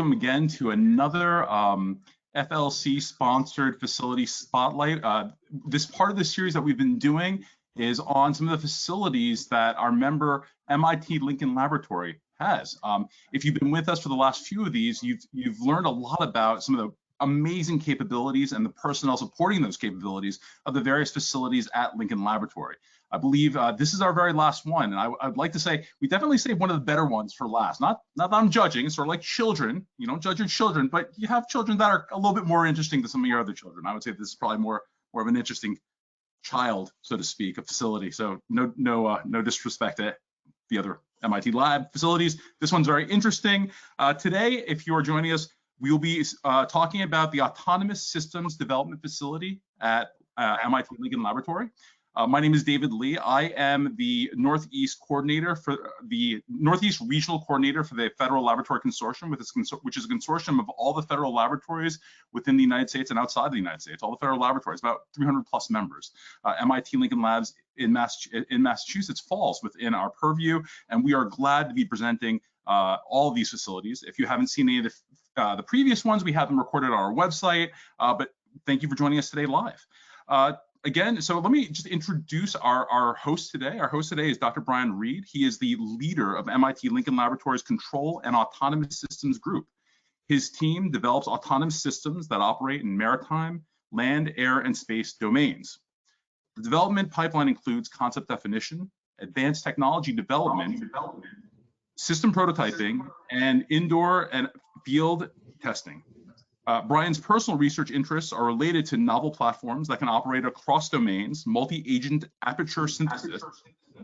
welcome again to another FLC-sponsored facility spotlight. This part of the series that we've been doing is on some of the facilities that our member MIT Lincoln Laboratory has. If you've been with us for the last few of these, you've learned a lot about some of the amazing capabilities and the personnel supporting those capabilities of the various facilities at Lincoln Laboratory. I believe this is our very last one, and I'd like to say we definitely saved one of the better ones for last. Not that I'm judging, it's sort of like children. You don't judge your children, but you have children that are a little bit more interesting than some of your other children. I would say this is probably more of an interesting child, so to speak, a facility. So no disrespect to the other MIT lab facilities. This one's very interesting. Today, if you are joining us, we will be talking about the Autonomous Systems Development Facility at MIT Lincoln Laboratory. My name is David Lee. I am the Northeast Regional Coordinator for the Federal Laboratory Consortium, which is a consortium of all the federal laboratories within the United States and outside the United States, all the federal laboratories, about 300 plus members. MIT Lincoln Labs in Massachusetts falls within our purview, and we are glad to be presenting all of these facilities. If you haven't seen any of the previous ones, we have them recorded on our website, but thank you for joining us today live. Again, so let me just introduce our host today. Our host today is Dr. Brian Reed. He is the leader of MIT Lincoln Laboratory's Control and Autonomous Systems Group. His team develops autonomous systems that operate in maritime, land, air, and space domains. The development pipeline includes concept definition, advanced technology development, system prototyping, and indoor and field testing. Brian's personal research interests are related to novel platforms that can operate across domains, multi-agent aperture synthesis,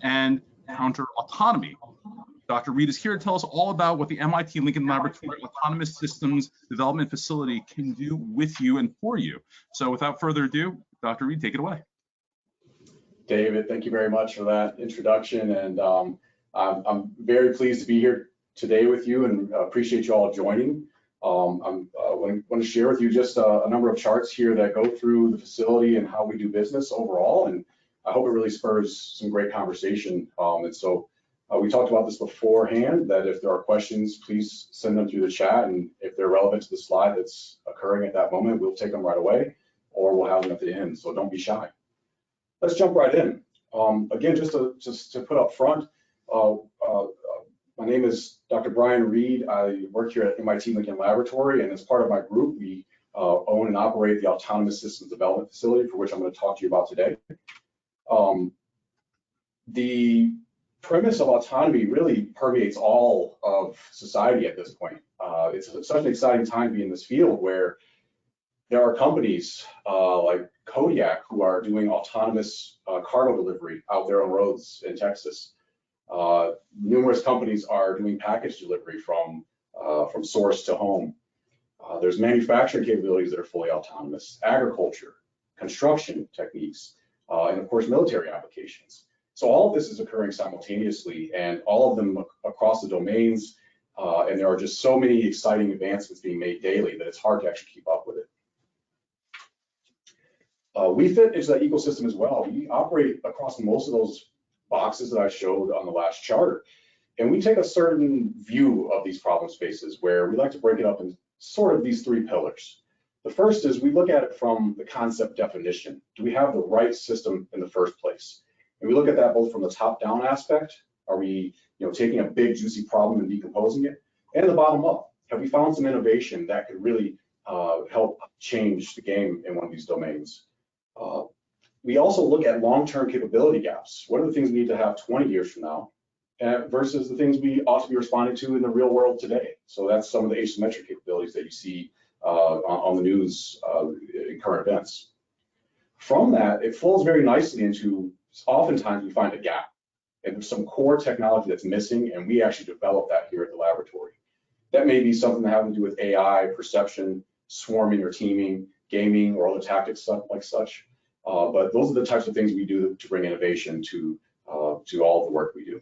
and counter autonomy. Dr. Reed is here to tell us all about what the MIT Lincoln Laboratory Autonomous Systems Development Facility can do with you and for you. So without further ado, Dr. Reed, take it away. David, thank you very much for that introduction. And I'm very pleased to be here today with you and appreciate you all joining. I want to share with you just a number of charts here that go through the facility and how we do business overall, and I hope it really spurs some great conversation. We talked about this beforehand, that if there are questions, please send them through the chat, and if they're relevant to the slide that's occurring at that moment, we'll take them right away, or we'll have them at the end, so don't be shy. Let's jump right in. Again, just to put up front, my name is Dr. Brian Reed. I work here at MIT Lincoln Laboratory, and as part of my group, we own and operate the Autonomous Systems Development Facility, for which I'm going to talk to you about today. The premise of autonomy really permeates all of society at this point. It's such an exciting time to be in this field where there are companies like Kodiak who are doing autonomous cargo delivery out there on roads in Texas. Numerous companies are doing package delivery from source to home. There's manufacturing capabilities that are fully autonomous, agriculture, construction techniques, and of course military applications. So all of this is occurring simultaneously, and all of them across the domains, and there are just so many exciting advancements being made daily that it's hard to actually keep up with it. We fit into that ecosystem as well. We operate across most of those boxes that I showed on the last chart, and we take a certain view of these problem spaces where we like to break it up in sort of these three pillars. The first is we look at it from the concept definition. Do we have the right system in the first place? And we look at that both from the top-down aspect. Are we taking a big juicy problem and decomposing it? And the bottom up. Have we found some innovation that could really help change the game in one of these domains? We also look at long-term capability gaps. What are the things we need to have 20 years from now versus the things we ought to be responding to in the real world today? So that's some of the asymmetric capabilities that you see on the news in current events. From that, it flows very nicely into, oftentimes we find a gap and there's some core technology that's missing, and we actually develop that here at the laboratory. That may be something that has to do with AI, perception, swarming or teaming, gaming, or other tactics like such. But those are the types of things we do to bring innovation to all of the work we do.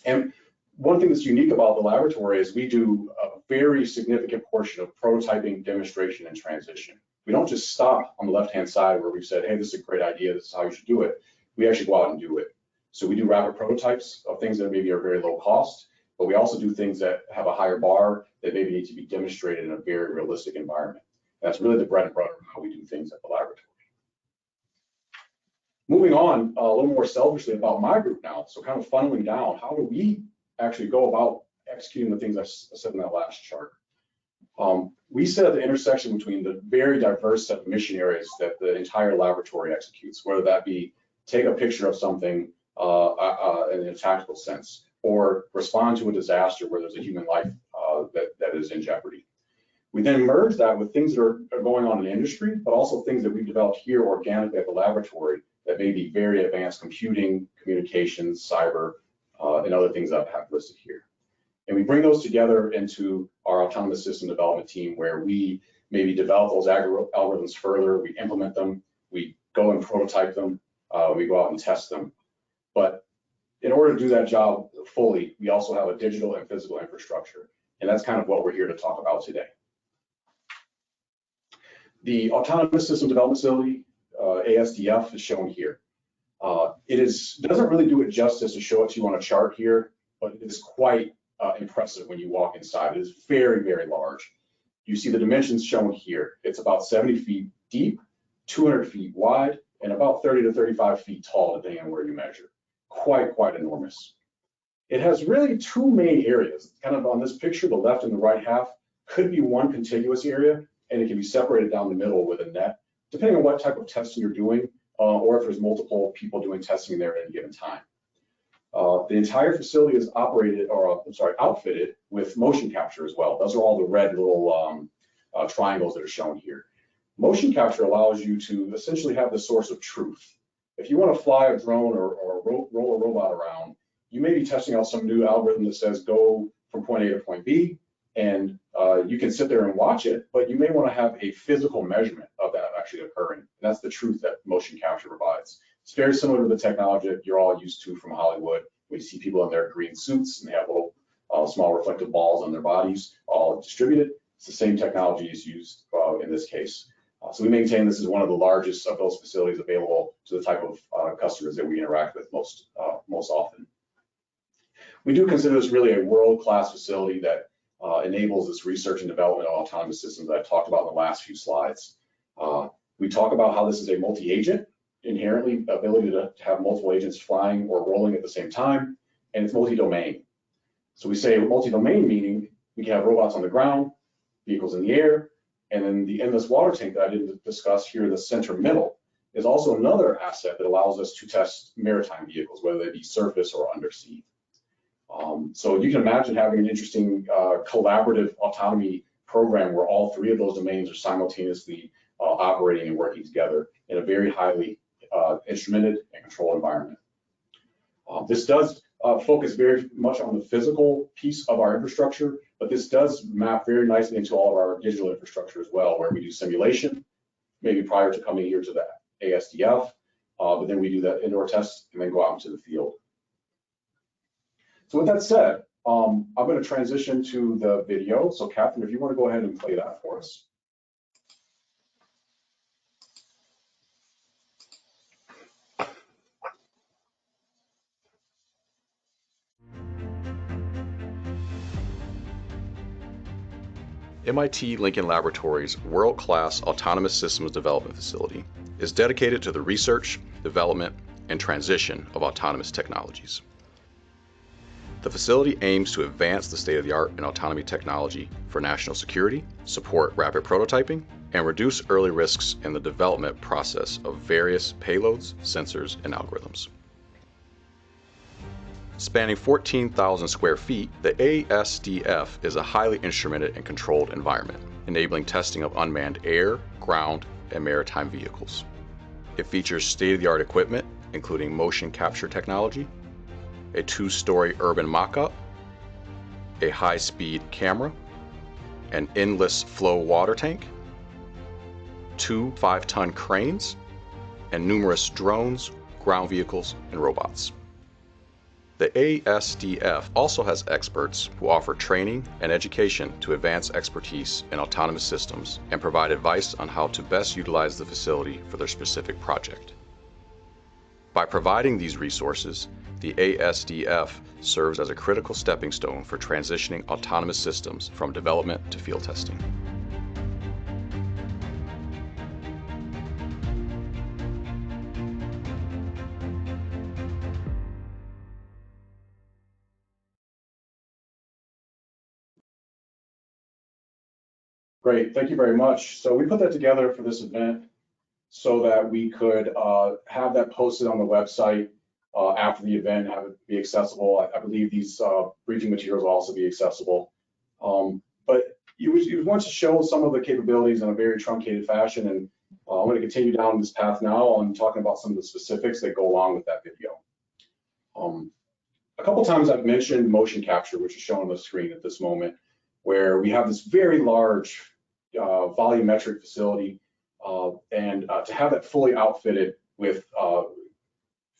And one thing that's unique about the laboratory is we do a very significant portion of prototyping, demonstration, and transition. We don't just stop on the left-hand side where we've said, hey, this is a great idea, this is how you should do it. We actually go out and do it. So we do rapid prototypes of things that maybe are very low cost. but we also do things that have a higher bar that maybe need to be demonstrated in a very realistic environment. That's really the bread and butter of how we do things at the laboratory. Moving on a little more selfishly about my group now, so kind of funneling down, how do we actually go about executing the things I said in that last chart? We sit at the intersection between the very diverse set of mission areas that the entire laboratory executes, whether that be take a picture of something in a tactical sense, or respond to a disaster where there's a human life that is in jeopardy. We then merge that with things that are going on in the industry, but also things that we've developed here organically at the laboratory that may be very advanced computing, communications, cyber, and other things that I have listed here. And we bring those together into our autonomous system development team, where we maybe develop those algorithms further, we implement them, we go and prototype them, we go out and test them. But in order to do that job fully, we also have a digital and physical infrastructure. And that's kind of what we're here to talk about today. The Autonomous System Development Facility, ASDF, is shown here. Doesn't really do it justice to show it to you on a chart here, but it is quite impressive when you walk inside. It is very, very large. You see the dimensions shown here. It's about 70 feet deep, 200 feet wide, and about 30 to 35 feet tall, depending on where you measure. Quite enormous. It has really two main areas. Kind of on this picture, the left and the right half could be one contiguous area, and it can be separated down the middle with a net, depending on what type of testing you're doing, or if there's multiple people doing testing there at any given time. The entire facility is outfitted with motion capture as well. Those are all the red little triangles that are shown here. Motion capture allows you to essentially have the source of truth. If you want to fly a drone or roll a robot around, you may be testing out some new algorithm that says go from point A to point B, and you can sit there and watch it, but you may want to have a physical measurement of that actually occurring. And that's the truth that motion capture provides. It's very similar to the technology that you're all used to from Hollywood. We see people in their green suits and they have little small reflective balls on their bodies, all distributed. It's the same technology is used in this case. So we maintain this is one of the largest of those facilities available to the type of customers that we interact with most often. We do consider this really a world-class facility that enables this research and development of autonomous systems that I talked about in the last few slides. We talk about how this is a multi-agent, inherently ability to have multiple agents flying or rolling at the same time, and it's multi-domain. So we say multi-domain meaning we can have robots on the ground, vehicles in the air, and then the endless water tank that I didn't discuss here in the center middle is also another asset that allows us to test maritime vehicles, whether they be surface or undersea. So you can imagine having an interesting collaborative autonomy program where all three of those domains are simultaneously operating and working together in a very highly instrumented and controlled environment. This does focus very much on the physical piece of our infrastructure, but this does map very nicely into all of our digital infrastructure as well, where we do simulation, maybe prior to coming here to the ASDF, but then we do that indoor tests and then go out into the field. So with that said, I'm going to transition to the video. So Catherine, if you want to go ahead and play that for us. MIT Lincoln Laboratory's world-class autonomous systems development facility is dedicated to the research, development, and transition of autonomous technologies. The facility aims to advance the state-of-the-art in autonomy technology for national security, support rapid prototyping, and reduce early risks in the development process of various payloads, sensors, and algorithms. Spanning 14,000 square feet, the ASDF is a highly instrumented and controlled environment, enabling testing of unmanned air, ground, and maritime vehicles. It features state-of-the-art equipment, including motion capture technology, a 2-story urban mock-up, a high-speed camera, an endless flow water tank, 2 5-ton cranes, and numerous drones, ground vehicles, and robots. The ASDF also has experts who offer training and education to advance expertise in autonomous systems and provide advice on how to best utilize the facility for their specific project. By providing these resources, The ASDF serves as a critical stepping stone for transitioning autonomous systems from development to field testing. Great, thank you very much. So we put that together for this event so that we could have that posted on the website after the event, have it be accessible. I believe these briefing materials will also be accessible. But you want to show some of the capabilities in a very truncated fashion, and I'm going to continue down this path now on talking about some of the specifics that go along with that video. A couple times I've mentioned motion capture, which is shown on the screen at this moment, where we have this very large volumetric facility, and to have it fully outfitted with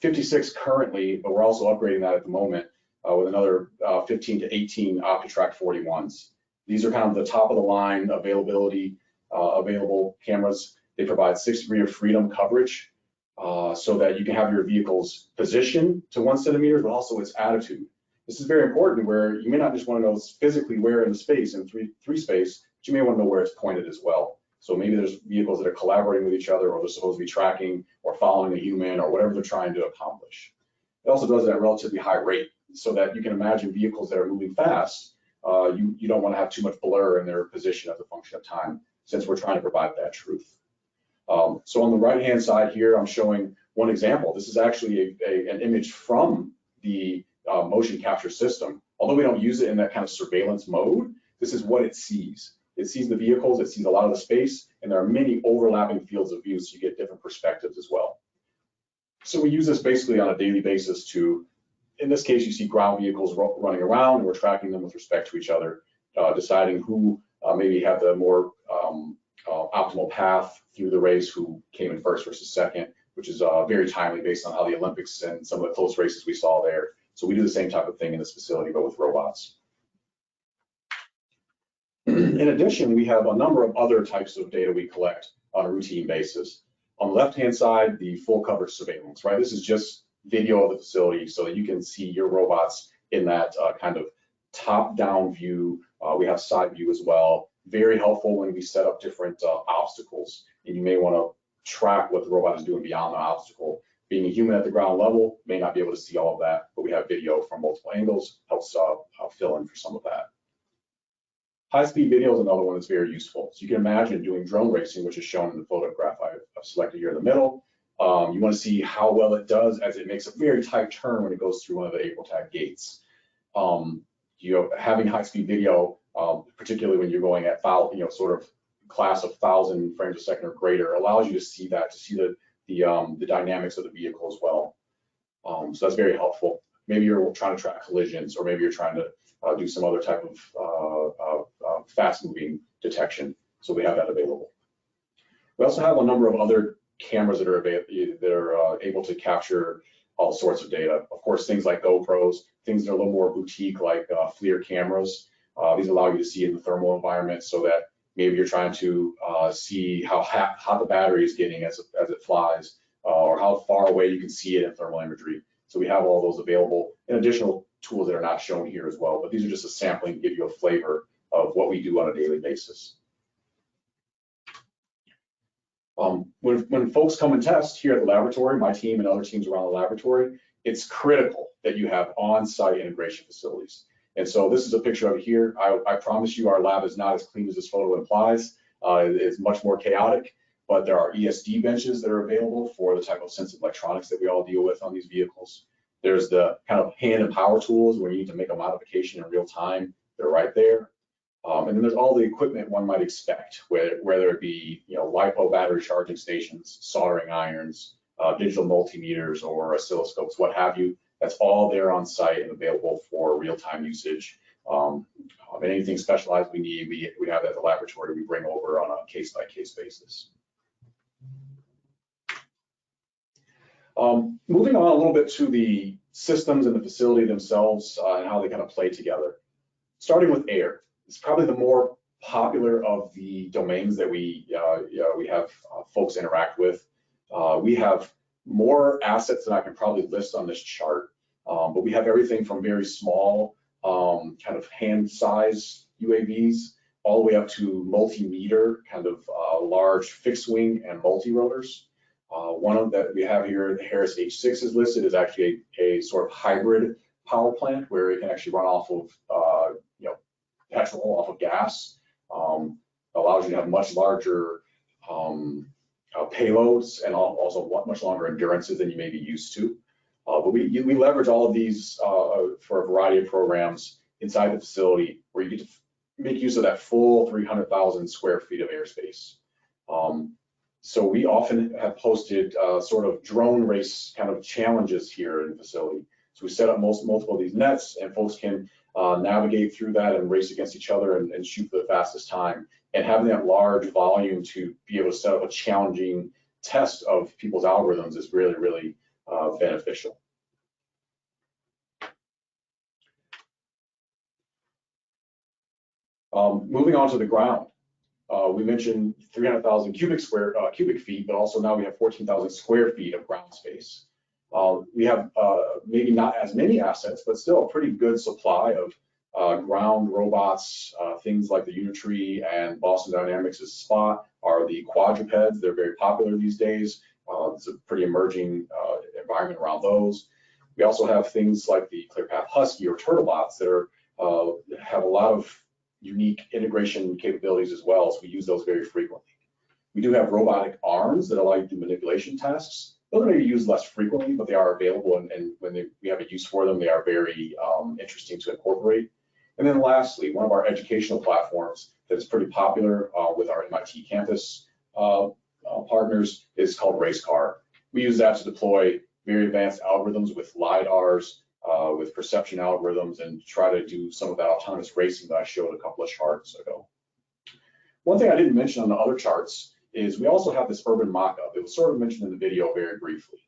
56 currently, but we're also upgrading that at the moment with another 15 to 18 OptiTrack 41s. These are kind of the top of the line availability, available cameras. They provide 6 degrees of freedom coverage so that you can have your vehicle's position to 1 centimeter, but also its attitude. This is very important where you may not just want to know physically where in the space, in three space, but you may want to know where it's pointed as well. So maybe there's vehicles that are collaborating with each other, or they're supposed to be tracking or following a human or whatever they're trying to accomplish. It also does it at a relatively high rate so that you can imagine vehicles that are moving fast, you don't want to have too much blur in their position as a function of time, since we're trying to provide that truth. So on the right-hand side here, I'm showing one example. This is actually an image from the motion capture system. Although we don't use it in that kind of surveillance mode, this is what it sees. It sees the vehicles, it sees a lot of the space, and there are many overlapping fields of view, so you get different perspectives as well. So we use this basically on a daily basis to, in this case, you see ground vehicles running around, and we're tracking them with respect to each other, deciding who maybe had the more optimal path through the race, who came in first versus second, which is very timely based on how the Olympics and some of the close races we saw there. So we do the same type of thing in this facility, but with robots. In addition, we have a number of other types of data we collect on a routine basis. On the left-hand side, the full coverage surveillance, right? This is just video of the facility so that you can see your robots in that kind of top-down view. We have side view as well. Very helpful when we set up different obstacles, and you may want to track what the robot is doing beyond the obstacle. Being a human at the ground level may not be able to see all of that, but we have video from multiple angles, helps fill in for some of that. High-speed video is another one that's very useful. So you can imagine doing drone racing, which is shown in the photograph I've selected here in the middle. You want to see how well it does as it makes a very tight turn when it goes through one of the APROTAC gates. Having high-speed video, particularly when you're going at sort of class of 1,000 frames a second or greater, allows you to see that, to see the dynamics of the vehicle as well. So that's very helpful. Maybe you're trying to track collisions, or maybe you're trying to do some other type of fast-moving detection. So we have that available. We also have a number of other cameras that are able to capture all sorts of data. Of course, things like GoPros, things that are a little more boutique, like FLIR cameras. These allow you to see in the thermal environment, so that maybe you're trying to see how hot the battery is getting as it flies, or how far away you can see it in thermal imagery. So we have all those available, and additional tools that are not shown here as well, but these are just a sampling to give you a flavor of what we do on a daily basis. When folks come and test here at the laboratory, my team and other teams around the laboratory, it's critical that you have on-site integration facilities. And so this is a picture of it here. I promise you our lab is not as clean as this photo implies. It's much more chaotic, but there are ESD benches that are available for the type of sensitive electronics that we all deal with on these vehicles. There's the kind of hand and power tools where you need to make a modification in real time. They're right there. And then there's all the equipment one might expect, whether it be LiPo battery charging stations, soldering irons, digital multimeters, or oscilloscopes, what have you. That's all there on site and available for real-time usage. And anything specialized we need, we have at the laboratory, we bring over on a case-by-case basis. Moving on a little bit to the systems and the facility themselves and how they kind of play together. Starting with air, it's probably the more popular of the domains that we have folks interact with. We have more assets than I can probably list on this chart. But we have everything from very small, kind of hand-sized UAVs, all the way up to multi-meter, kind of large fixed-wing and multi-rotors. One of that we have here, the Harris H6 is listed, is actually a sort of hybrid power plant where it can actually run off of petrol, off of gas. Allows you to have much larger payloads and also much longer endurances than you may be used to. But we leverage all of these for a variety of programs inside the facility where you get to make use of that full 300,000 square feet of airspace. So we often have posted sort of drone race kind of challenges here in the facility. So we set up multiple of these nets, and folks can navigate through that and race against each other and shoot for the fastest time. And having that large volume to be able to set up a challenging test of people's algorithms is really, really beneficial. Moving on to the ground. We mentioned 300,000 cubic feet, but also now we have 14,000 square feet of ground space. We have maybe not as many assets, but still a pretty good supply of ground robots. Things like the Unitree and Boston Dynamics' Spot are the quadrupeds. They're very popular these days. It's a pretty emerging environment around those. We also have things like the ClearPath Husky or Turtlebots that have a lot of unique integration capabilities as well, so we use those very frequently. We do have robotic arms that allow you to do manipulation tasks. Those are maybe used less frequently, but they are available, and when we have a use for them, they are very interesting to incorporate. And then lastly, one of our educational platforms that is pretty popular with our MIT campus partners is called RaceCar. We use that to deploy very advanced algorithms with LiDARs, with perception algorithms, and try to do some of that autonomous racing that I showed a couple of charts ago. One thing I didn't mention on the other charts is we also have this urban mock-up. It was sort of mentioned in the video very briefly.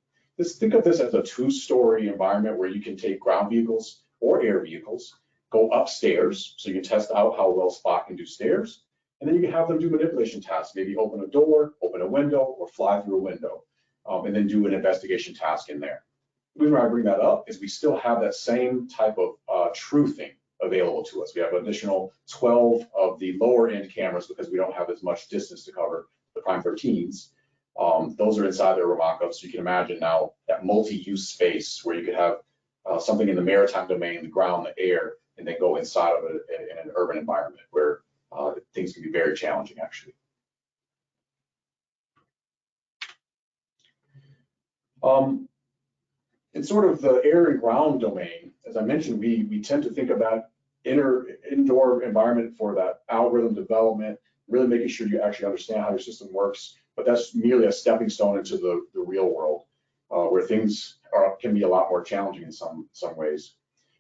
Think of this as a two-story environment where you can take ground vehicles or air vehicles, go upstairs, so you can test out how well Spot can do stairs, and then you can have them do manipulation tasks, maybe open a door, open a window, or fly through a window, and then do an investigation task in there. The reason why I bring that up is we still have that same type of truthing available to us. We have an additional 12 of the lower end cameras because we don't have as much distance to cover the Prime 13s. Those are inside their mock-ups. So you can imagine now that multi-use space where you could have something in the maritime domain, the ground, the air, and then go inside of it in an urban environment where things can be very challenging actually. In sort of the air and ground domain, as I mentioned, we tend to think about indoor environment for that algorithm development, really making sure you actually understand how your system works, but that's merely a stepping stone into the real world, where things can be a lot more challenging in some ways.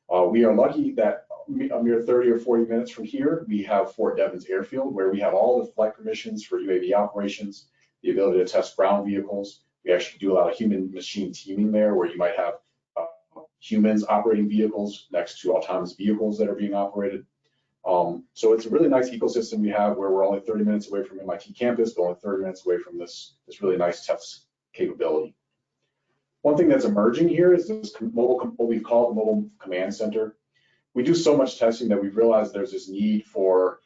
We are lucky that a mere 30 or 40 minutes from here, we have Fort Devens Airfield, where we have all the flight permissions for UAV operations, the ability to test ground vehicles. We actually do a lot of human-machine teaming there, where you might have humans operating vehicles next to autonomous vehicles that are being operated. So it's a really nice ecosystem we have where we're only 30 minutes away from MIT campus, but only 30 minutes away from this really nice test capability. One thing that's emerging here is this what we've called the mobile command center. We do so much testing that we've realized there's this need for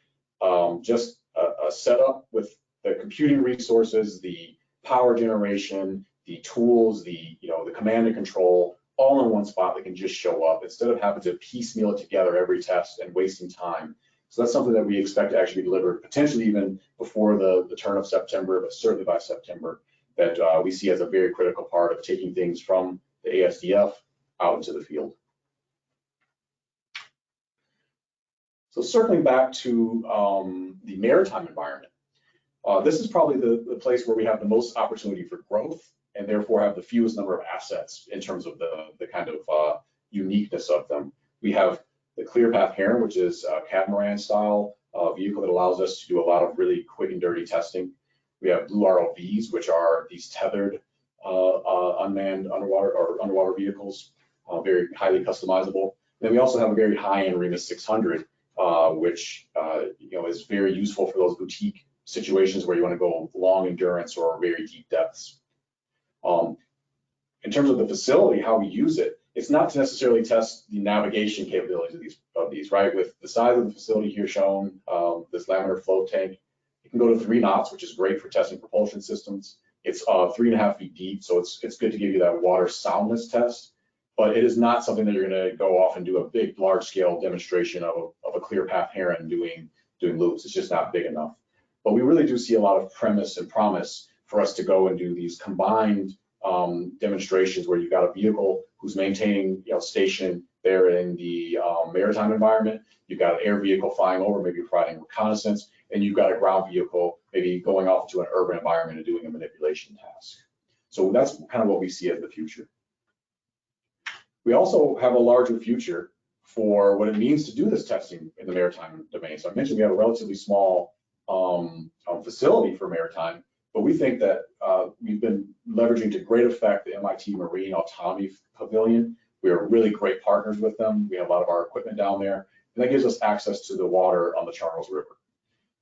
just a setup with the computing resources, the power generation, the tools, the command and control, all in one spot that can just show up instead of having to piecemeal it together every test and wasting time. So that's something that we expect to actually be delivered potentially even before the turn of September, but certainly by September, that we see as a very critical part of taking things from the ASDF out into the field. So circling back to the maritime environment, this is probably the place where we have the most opportunity for growth and therefore have the fewest number of assets in terms of the kind of uniqueness of them. We have the ClearPath Heron, which is a catamaran style vehicle that allows us to do a lot of really quick and dirty testing. We have Blue ROVs, which are these tethered unmanned underwater vehicles, very highly customizable. Then we also have a very high-end Remus 600, which is very useful for those boutique situations where you want to go long endurance or very deep depths. In terms of the facility, how we use it, it's not to necessarily test the navigation capabilities of these, right? With the size of the facility here shown, this laminar flow tank, it can go to 3 knots, which is great for testing propulsion systems. It's 3.5 feet deep, so it's good to give you that water soundness test, but it is not something that you're gonna go off and do a big, large-scale demonstration of a clear path heron doing loops. It's just not big enough. But we really do see a lot of premise and promise for us to go and do these combined demonstrations where you've got a vehicle who's maintaining, station there in the maritime environment. You've got an air vehicle flying over, maybe providing reconnaissance, and you've got a ground vehicle maybe going off into an urban environment and doing a manipulation task. So that's kind of what we see as the future. We also have a larger future for what it means to do this testing in the maritime domain. So I mentioned we have a relatively small facility for maritime, but we think that we've been leveraging to great effect the MIT Marine Autonomy Pavilion. We are really great partners with them. We have a lot of our equipment down there, and that gives us access to the water on the Charles River.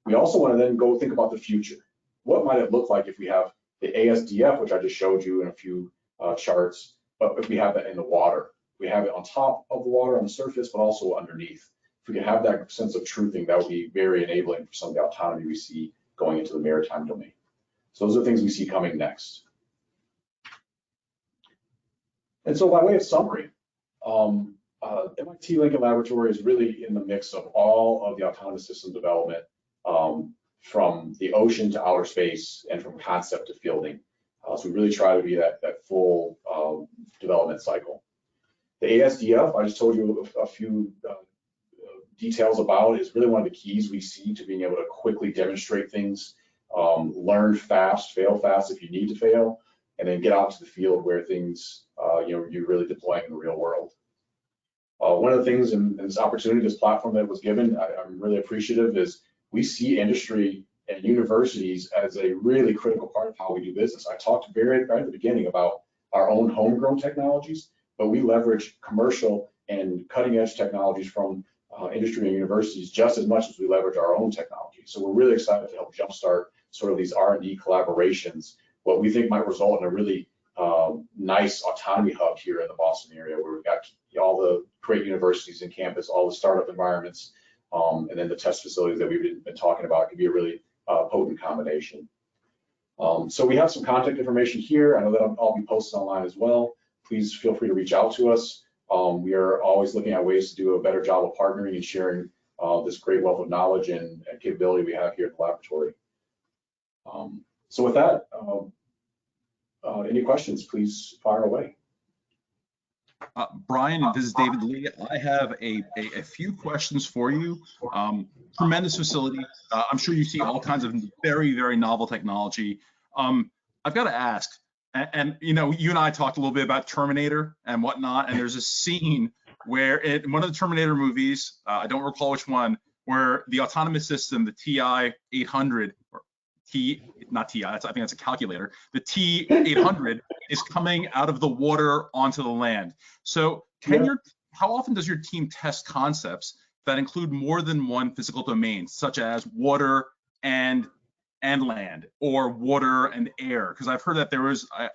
We also want to then go think about the future. What might it look like if we have the ASDF, which I just showed you in a few charts, but if we have that in the water? We have it on top of the water on the surface, but also underneath. If we can have that sense of truthing, that would be very enabling for some of the autonomy we see going into the maritime domain. So those are things we see coming next. And so by way of summary, MIT Lincoln Laboratory is really in the mix of all of the autonomous system development from the ocean to outer space and from concept to fielding. So we really try to be that full development cycle. The ASDF, I just told you a few details about, is really one of the keys we see to being able to quickly demonstrate things, learn fast, fail fast if you need to fail, and then get out to the field where things you're really deploying in the real world. One of the things in this opportunity, this platform that was given, I'm really appreciative, is we see industry and universities as a really critical part of how we do business. I talked right at the beginning about our own homegrown technologies, but we leverage commercial and cutting edge technologies from industry and universities just as much as we leverage our own technology. So we're really excited to help jumpstart sort of these R&D collaborations, what we think might result in a really nice autonomy hub here in the Boston area, where we've got all the great universities in campus, all the startup environments, and then the test facilities that we've been talking about. Can be a really potent combination. So we have some contact information here. I know that I'll be posted online as well. Please feel free to reach out to us. We are always looking at ways to do a better job of partnering and sharing this great wealth of knowledge and capability we have here at the laboratory. So with that, any questions, please fire away. Brian, this is David Lee. I have a few questions for you. Tremendous facility. I'm sure you see all kinds of very, very novel technology. I've got to ask, and you and I talked a little bit about Terminator and whatnot, and there's a scene where in one of the Terminator movies, I don't recall which one, where the autonomous system, the TI-800, or not TI, I think that's a calculator, the T-800 is coming out of the water onto the land. So how often does your team test concepts that include more than one physical domain, such as water and land, or water and air? Because I've heard that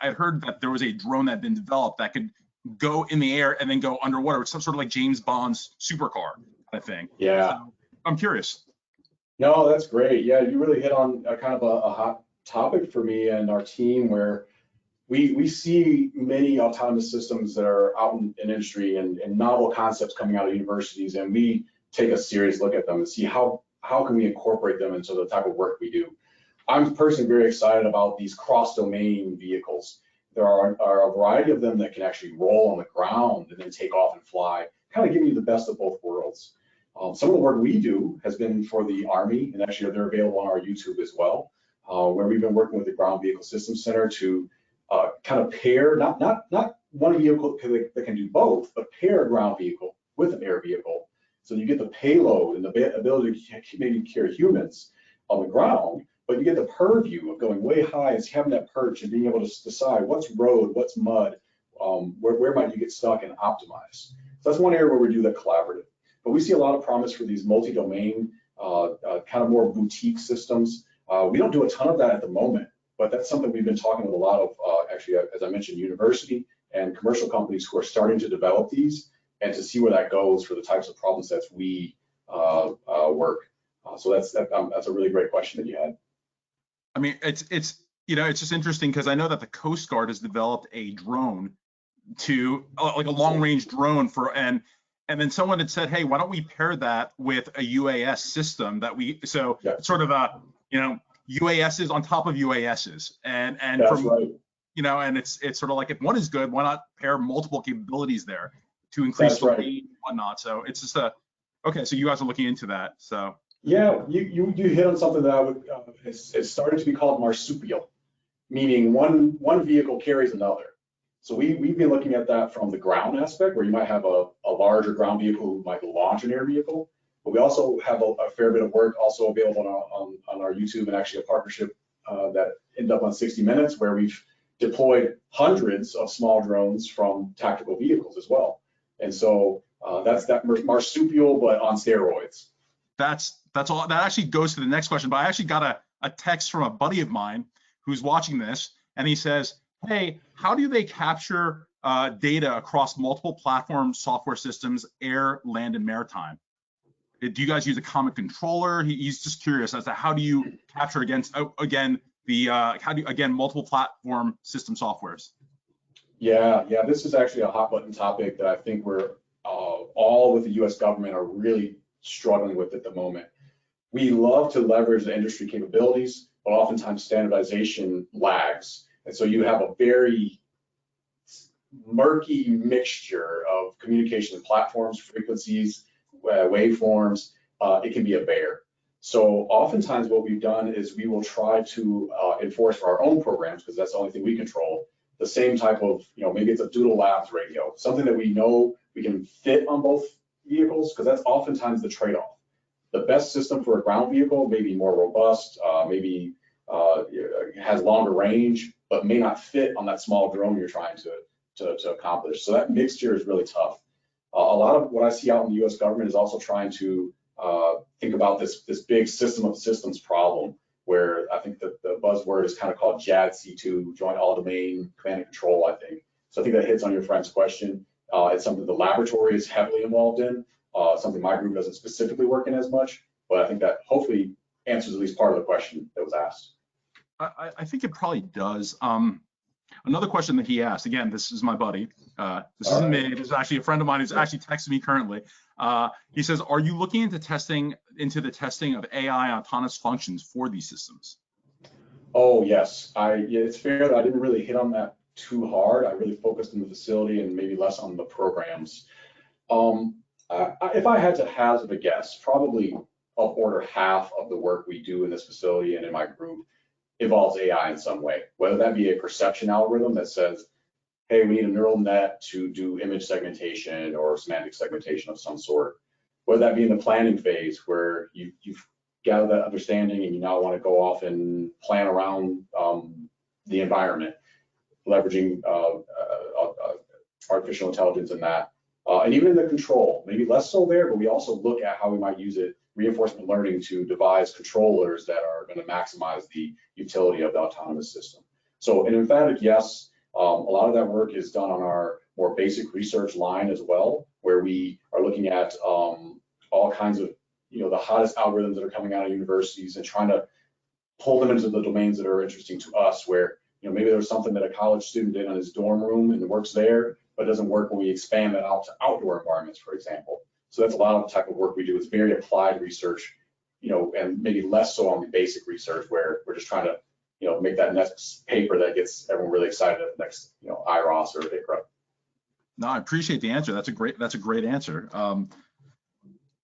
I heard that there was a drone that had been developed that could go in the air and then go underwater. It's some sort of like James Bond's supercar kind of thing. Yeah. So I'm curious. No, that's great. Yeah, you really hit on kind of a hot topic for me and our team, where we see many autonomous systems that are out in industry and novel concepts coming out of universities, and we take a serious look at them and see how can we incorporate them into the type of work we do. I'm personally very excited about these cross-domain vehicles. There are a variety of them that can actually roll on the ground and then take off and fly, kind of giving you the best of both worlds. Some of the work we do has been for the Army, and actually they're available on our YouTube as well, where we've been working with the Ground Vehicle Systems Center to kind of pair, not one vehicle that can do both, but pair a ground vehicle with an air vehicle. So you get the payload and the ability to maybe carry humans on the ground, but you get the purview of going way high and having that perch and being able to decide what's road, what's mud, where might you get stuck and optimize. So that's one area where we do the collaborative. But we see a lot of promise for these multi-domain, kind of more boutique systems. We don't do a ton of that at the moment, but that's something we've been talking with a lot of, actually, as I mentioned, university and commercial companies who are starting to develop these, and to see where that goes for the types of problem sets we work. So that's a really great question that you had. I mean, it's you know, it's just interesting because I know that the Coast Guard has developed a drone to like a long range drone for, and then someone had said, hey, why don't we pair that with a UAS system that we, so Yeah. sort of a, you know, UASs on top of UASs, and That's from, right. you know, and it's sort of like, if one is good, why not pair multiple capabilities there to increase That's the right. range and whatnot. So it's just okay, so you guys are looking into that. So Yeah, you hit on something that I would, it's starting to be called marsupial, meaning one vehicle carries another. So we've been looking at that from the ground aspect, where you might have a larger ground vehicle who might launch an air vehicle. But we also have a fair bit of work also available on our YouTube, and actually a partnership that ended up on 60 Minutes, where we've deployed hundreds of small drones from tactical vehicles as well. And so that's that marsupial, but on steroids. that's all. That actually goes to the next question. But I actually got a text from a buddy of mine who's watching this, and he says, hey, how do they capture data across multiple platform software systems, air, land, and maritime? Do you guys use a common controller? He's just curious as to how do you capture against, again, multiple platform system softwares? Yeah, this is actually a hot button topic that I think we're all with the US government are really struggling with at the moment. We love to leverage the industry capabilities, but oftentimes standardization lags. And so you have a very murky mixture of communication platforms, frequencies, waveforms. It can be a bear. So oftentimes what we've done is we will try to enforce for our own programs, because that's the only thing we control, the same type of, maybe it's a Doodle Labs radio, something that we know we can fit on both vehicles, because that's oftentimes the trade-off. The best system for a ground vehicle may be more robust, maybe has longer range, but may not fit on that small drone you're trying to accomplish. So that mixture is really tough. A lot of what I see out in the US government is also trying to think about this big system of systems problem, where I think that the buzzword is kind of called JADC2, Joint All-Domain Command and Control, I think. So I think that hits on your friend's question. It's something the laboratory is heavily involved in, something my group doesn't specifically work in as much, but I think that hopefully answers at least part of the question that was asked. I think it probably does. Another question that he asked, again, this is my buddy. This isn't me. This is actually a friend of mine who's actually texting me currently. He says, are you looking into the testing of AI autonomous functions for these systems? Oh, yes. It's fair that I didn't really hit on that too hard. I really focused on the facility and maybe less on the programs. If I had to hazard a guess, probably of order half of the work we do in this facility and in my group involves AI in some way, whether that be a perception algorithm that says, hey, we need a neural net to do image segmentation or semantic segmentation of some sort, whether that be in the planning phase where you've gathered that understanding and you now want to go off and plan around the environment, leveraging artificial intelligence in that. And even in the control, maybe less so there, but we also look at how we might use it, reinforcement learning, to devise controllers that are going to maximize the utility of the autonomous system. So an emphatic yes. A lot of that work is done on our more basic research line as well, where we are looking at all kinds of, the hottest algorithms that are coming out of universities and trying to pull them into the domains that are interesting to us, where, maybe there's something that a college student did in his dorm room and it works there, but it doesn't work when we expand that out to outdoor environments, for example. So that's a lot of the type of work we do. It's very applied research, and maybe less so on the basic research, where we're just trying to, make that next paper that gets everyone really excited at the next, IROS or ICRA. No, I appreciate the answer. That's a great answer.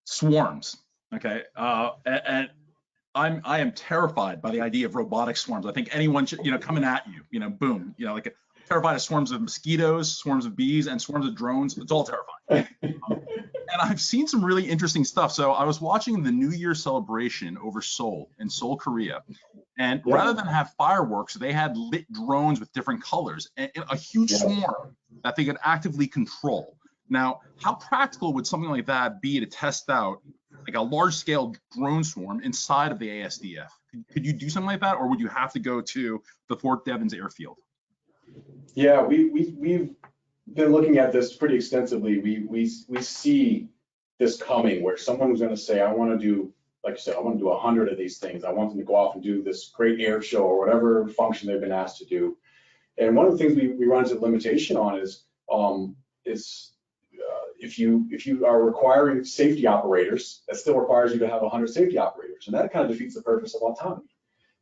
Swarms, okay, and I am terrified by the idea of robotic swarms. I think anyone should, coming at you, boom, like terrified of swarms of mosquitoes, swarms of bees, and swarms of drones. It's all terrifying. And I've seen some really interesting stuff. So I was watching the New Year celebration over Seoul, in Seoul, Korea. And rather than have fireworks, they had lit drones with different colors, and a huge swarm that they could actively control. Now, how practical would something like that be to test out, like a large-scale drone swarm inside of the ASDF? Could you do something like that, or would you have to go to the Fort Devens airfield? Yeah, we've been looking at this pretty extensively. We see this coming where someone was going to say, I want to do, like you said, I want to do 100 of these things. I want them to go off and do this great air show or whatever function they've been asked to do. And one of the things we run into limitation on is if you are requiring safety operators, that still requires you to have 100 safety operators, and that kind of defeats the purpose of autonomy.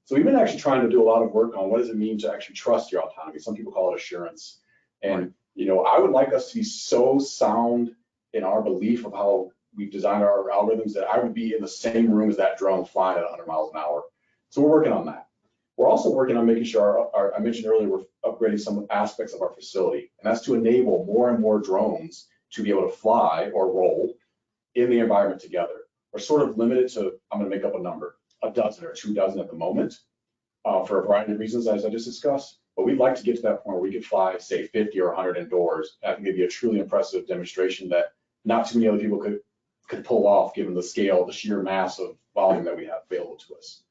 So we've been actually trying to do a lot of work on what does it mean to actually trust your autonomy. Some people call it assurance. And you know, I would like us to be so sound in our belief of how we've designed our algorithms that I would be in the same room as that drone flying at 100 miles an hour. So we're working on that. We're also working on making sure I mentioned earlier, we're upgrading some aspects of our facility, and that's to enable more and more drones to be able to fly or roll in the environment together. We're sort of limited to, I'm going to make up a number, a dozen or 2 dozen at the moment for a variety of reasons, as I just discussed. But we'd like to get to that point where we could fly, say, 50 or 100 indoors. I think it'd be a truly impressive demonstration that not too many other people could pull off, given the scale, the sheer mass of volume that we have available to us.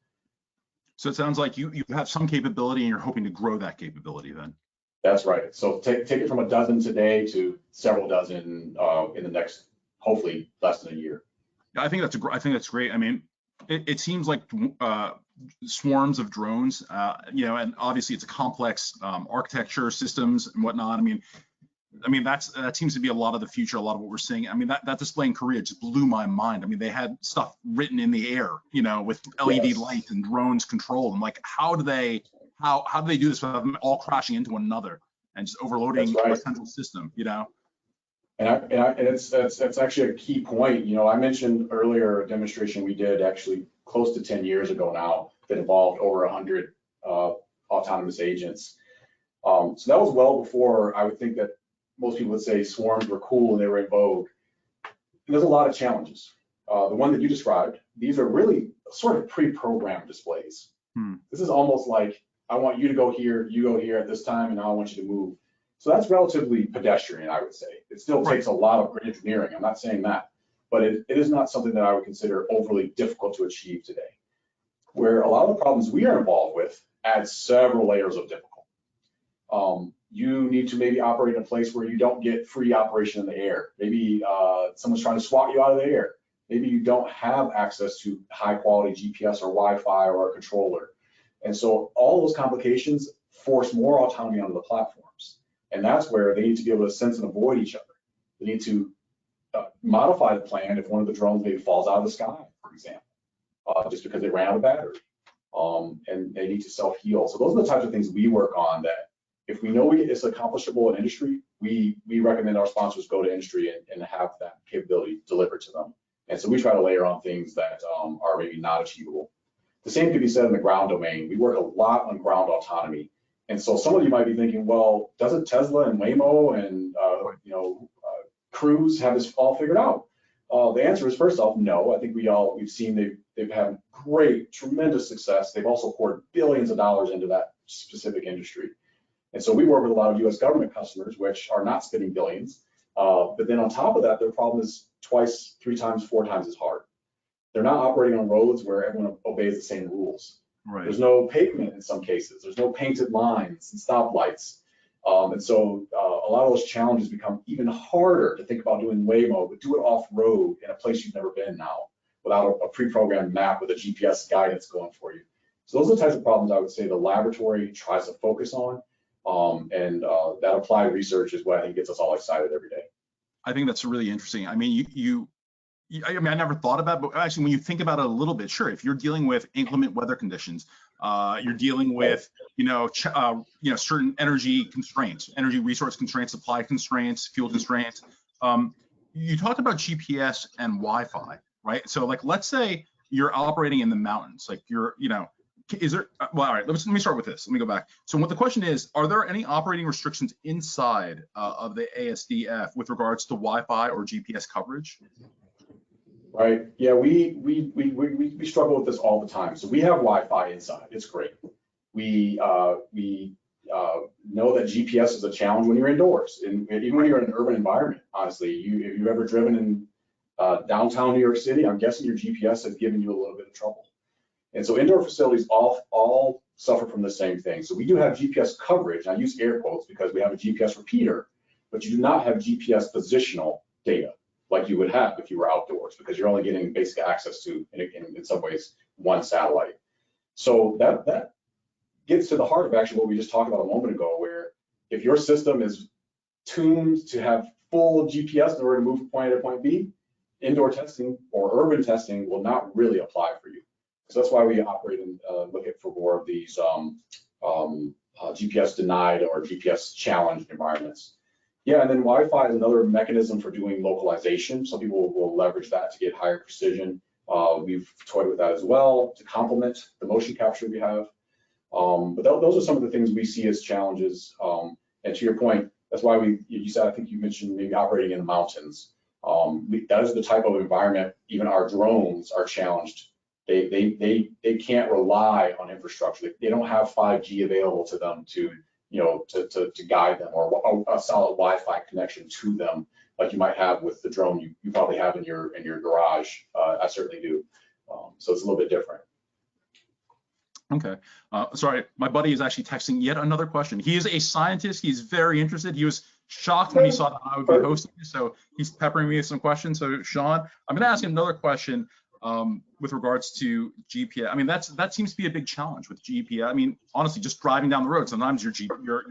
So it sounds like you have some capability and you're hoping to grow that capability then. That's right. So take it from a dozen today to several dozen in the next, hopefully, less than a year. I think that's great. I mean, it seems like swarms of drones, you know, and obviously it's a complex architecture, systems and whatnot. I mean that seems to be a lot of the future, a lot of what we're seeing. I mean, that display in Korea just blew my mind. I mean, they had stuff written in the air, you know, with LED lights and drones controlled. I'm like, how do they do this without them all crashing into one another and just overloading a central system, you know? And it's actually a key point. You know, I mentioned earlier a demonstration we did actually close to 10 years ago now that involved over 100 autonomous agents. So that was well before I would think that most people would say swarms were cool and they were in vogue. And there's a lot of challenges. The one that you described, these are really sort of pre-programmed displays. This is almost like, I want you to go here, you go here at this time, and now I want you to move. So that's relatively pedestrian, I would say. It still takes a lot of great engineering. I'm not saying that, but it is not something that I would consider overly difficult to achieve today. Where a lot of the problems we are involved with add several layers of difficult. You need to maybe operate in a place where you don't get free operation in the air. Maybe someone's trying to swat you out of the air. Maybe you don't have access to high quality GPS or Wi-Fi or a controller. And so all those complications force more autonomy onto the platforms. And that's where they need to be able to sense and avoid each other. They need to modify the plan if one of the drones maybe falls out of the sky, for example, just because they ran out of battery. And they need to self-heal. So those are the types of things we work on that if we know it's accomplishable in industry, we recommend our sponsors go to industry and have that capability delivered to them. And so we try to layer on things that are maybe not achievable. The same could be said in the ground domain. We work a lot on ground autonomy. And so some of you might be thinking, well, doesn't Tesla and Waymo and Cruise have this all figured out? The answer is, first off, no. I think we've seen they've had great, tremendous success. They've also poured billions of dollars into that specific industry. And so we work with a lot of US government customers, which are not spending billions. But then on top of that, their problem is 2, 3 times, 4 times as hard. They're not operating on roads where everyone obeys the same rules. Right. There's no pavement in some cases. There's no painted lines and stoplights. And so a lot of those challenges become even harder to think about doing Waymo, but do it off-road in a place you've never been now without a pre-programmed map with a GPS guidance going for you. So those are the types of problems I would say the laboratory tries to focus on. And that applied research is what I think gets us all excited every day. I think that's really interesting. I mean, I never thought about it, but actually when you think about it a little bit, sure, if you're dealing with inclement weather conditions, you're dealing with, certain energy constraints, energy resource constraints, supply constraints, fuel constraints. You talked about GPS and Wi-Fi, right? So like, let's say you're operating in the mountains, like is there, well, all right, let me start with this. Let me go back. So what the question is, are there any operating restrictions inside of the ASDF with regards to Wi-Fi or GPS coverage? Right. Yeah, we struggle with this all the time. So we have Wi-Fi inside. It's great. We know that GPS is a challenge when you're indoors, and even when you're in an urban environment. Honestly, if you've ever driven in downtown New York City, I'm guessing your GPS has given you a little bit of trouble. And so indoor facilities all suffer from the same thing. So we do have GPS coverage. I use air quotes because we have a GPS repeater but you do not have GPS positional data like you would have if you were outdoors, because you're only getting basic access to, in some ways, one satellite. So that gets to the heart of actually what we just talked about a moment ago, where if your system is tuned to have full GPS in order to move from point A to point B, indoor testing or urban testing will not really apply for you. So that's why we operate and look at for more of these GPS denied or GPS challenged environments. Yeah, and then Wi-Fi is another mechanism for doing localization. Some people will leverage that to get higher precision. We've toyed with that as well to complement the motion capture we have. But those are some of the things we see as challenges. And to your point, that's why you said, I think you mentioned maybe operating in the mountains. That is the type of environment, even our drones are challenged. They can't rely on infrastructure. They don't have 5G available to them to guide them, or a solid Wi-Fi connection to them, like you might have with the drone you probably have in your garage. I certainly do. So it's a little bit different. Okay. Sorry, my buddy is actually texting yet another question. He is a scientist. He's very interested. He was shocked when he saw that I would be hosting this, so he's peppering me with some questions. So Sean, I'm going to ask him another question with regards to GPS. I mean, that seems to be a big challenge with GPS. I mean, honestly, just driving down the road, sometimes your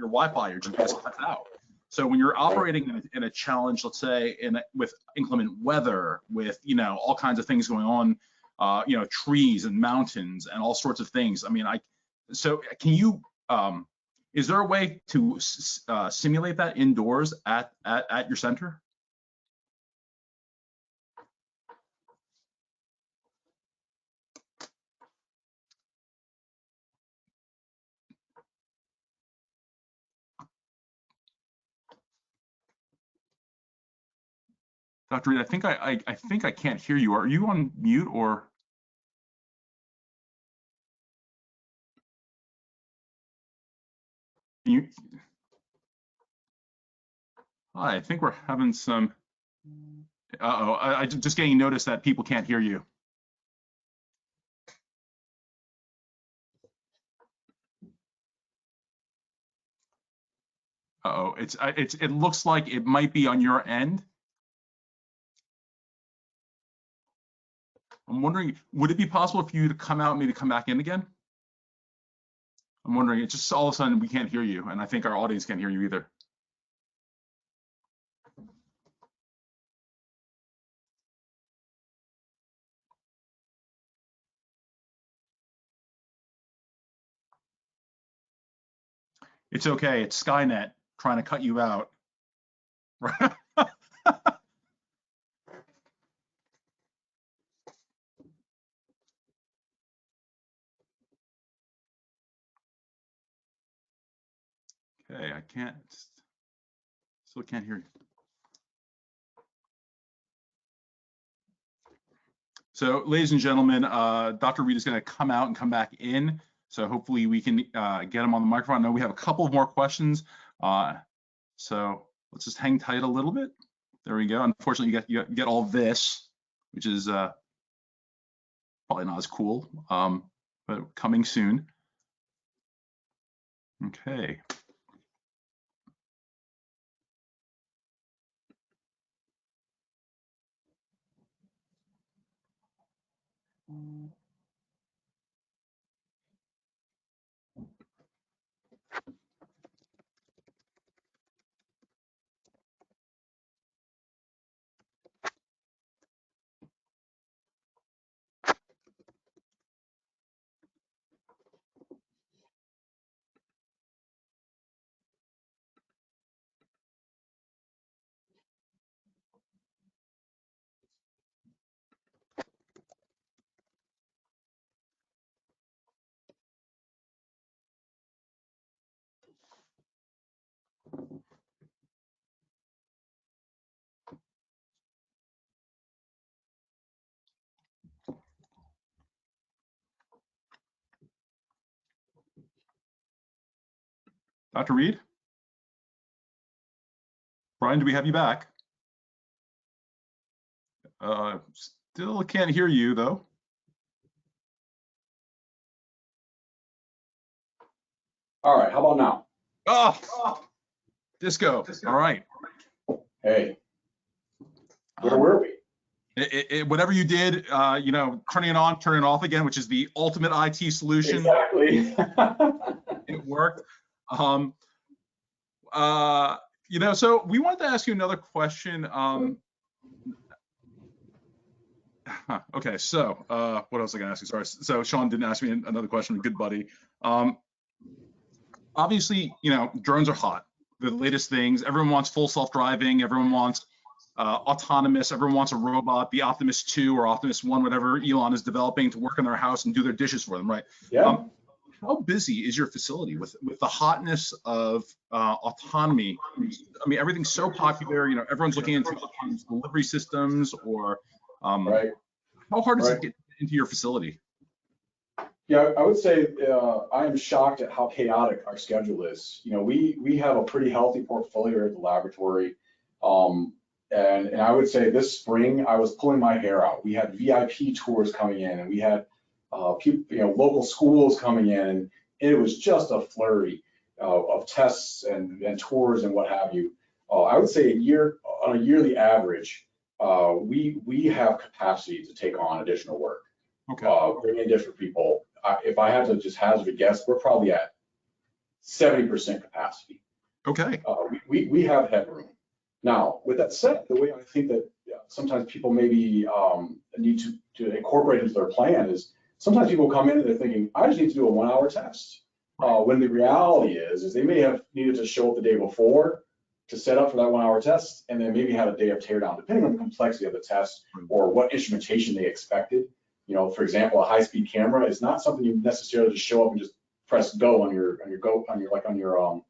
Wi-Fi, your GPS cuts out. So when you're operating in a challenge, let's say with inclement weather, with all kinds of things going on, trees and mountains and all sorts of things. I mean, so can you? Is there a way to simulate that indoors at your center? Dr. Reed, I think I can't hear you. Are you on mute or? I think we're having some. I just getting notice that people can't hear you. It looks like it might be on your end. I'm wondering, would it be possible for you to come out and maybe come back in again? I'm wondering, it's just all of a sudden we can't hear you, and I think our audience can't hear you either. It's okay, it's Skynet trying to cut you out. Right? Okay, still can't hear you. So, ladies and gentlemen, Dr. Reed is going to come out and come back in. So hopefully we can get him on the microphone. I know we have a couple of more questions. So let's just hang tight a little bit. There we go. Unfortunately, you get all this, which is probably not as cool, but coming soon. Okay. Dr. Reed? Brian, do we have you back? Still can't hear you though. All right, how about now? Oh, disco. All right. Hey, where were we? Whatever you did, turning it on, turning it off again, which is the ultimate IT solution. Exactly. It worked. So we wanted to ask you another question. Okay, so what else was I gonna ask you? Sorry. So Sean didn't ask me another question, good buddy. Obviously, drones are hot. The latest things, everyone wants full self-driving, everyone wants autonomous, everyone wants a robot, the Optimus 2 or Optimus 1, whatever Elon is developing to work in their house and do their dishes for them, right? Yeah. How busy is your facility with the hotness of autonomy? I mean, everything's so popular, everyone's looking into autonomous delivery systems or Right. how hard is Right. it to get into your facility? Yeah, I would say I am shocked at how chaotic our schedule is. We have a pretty healthy portfolio at the laboratory. And I would say this spring, I was pulling my hair out. We had VIP tours coming in, and we had people, local schools coming in, and it was just a flurry of tests and tours and what have you. I would say on a yearly average, we have capacity to take on additional work. Okay. Bring in different people. If I had to just hazard a guess, we're probably at 70% capacity. Okay. We have headroom. Now, with that said, the way I think that sometimes people maybe need to incorporate into their plan is sometimes people come in and they're thinking, I just need to do a 1-hour test. When the reality is they may have needed to show up the day before to set up for that 1-hour test, and then maybe have a day of teardown, depending on the complexity of the test or what instrumentation they expected. For example, a high-speed camera is not something you necessarily just show up and just press go on your iPhone.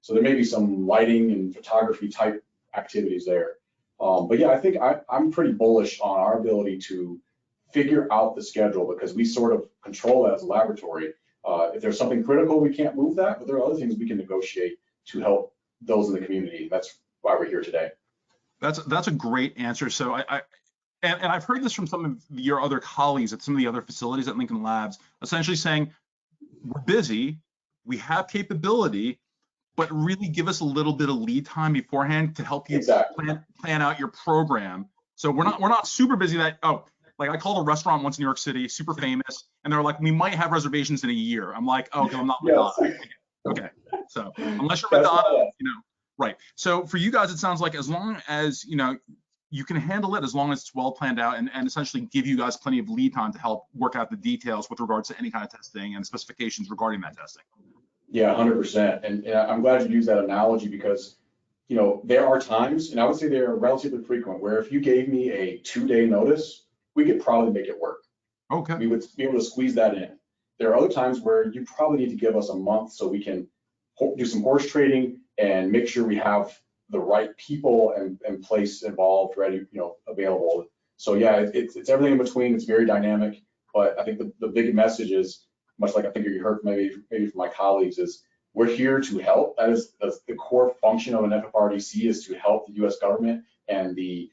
So there may be some lighting and photography type activities there. But yeah, I think I'm pretty bullish on our ability to figure out the schedule because we sort of control that as a laboratory. If there's something critical, we can't move that, but there are other things we can negotiate to help those in the community. That's why we're here today. That's a great answer. So and I've heard this from some of your other colleagues at some of the other facilities at Lincoln Labs, essentially saying, we're busy, we have capability, but really give us a little bit of lead time beforehand to help you plan out your program. So we're not super busy that, like I called a restaurant once in New York City, super famous, and they're like, we might have reservations in a year. I'm like, oh, okay, I'm not Madonna. Okay, so unless you're Madonna, right. So for you guys, it sounds like as long as, you can handle it as long as it's well planned out and essentially give you guys plenty of lead time to help work out the details with regards to any kind of testing and specifications regarding that testing. Yeah, 100%. And I'm glad you used that analogy because, there are times, and I would say they're relatively frequent, where if you gave me a 2-day notice, we could probably make it work. Okay. We would be able to squeeze that in. There are other times where you probably need to give us a month so we can do some horse trading and make sure we have the right people and place involved, ready, available. So yeah, it's everything in between. It's very dynamic, but I think the big message is, much like I think you heard maybe from my colleagues, is we're here to help. That's the core function of an FFRDC, is to help the U.S. government and the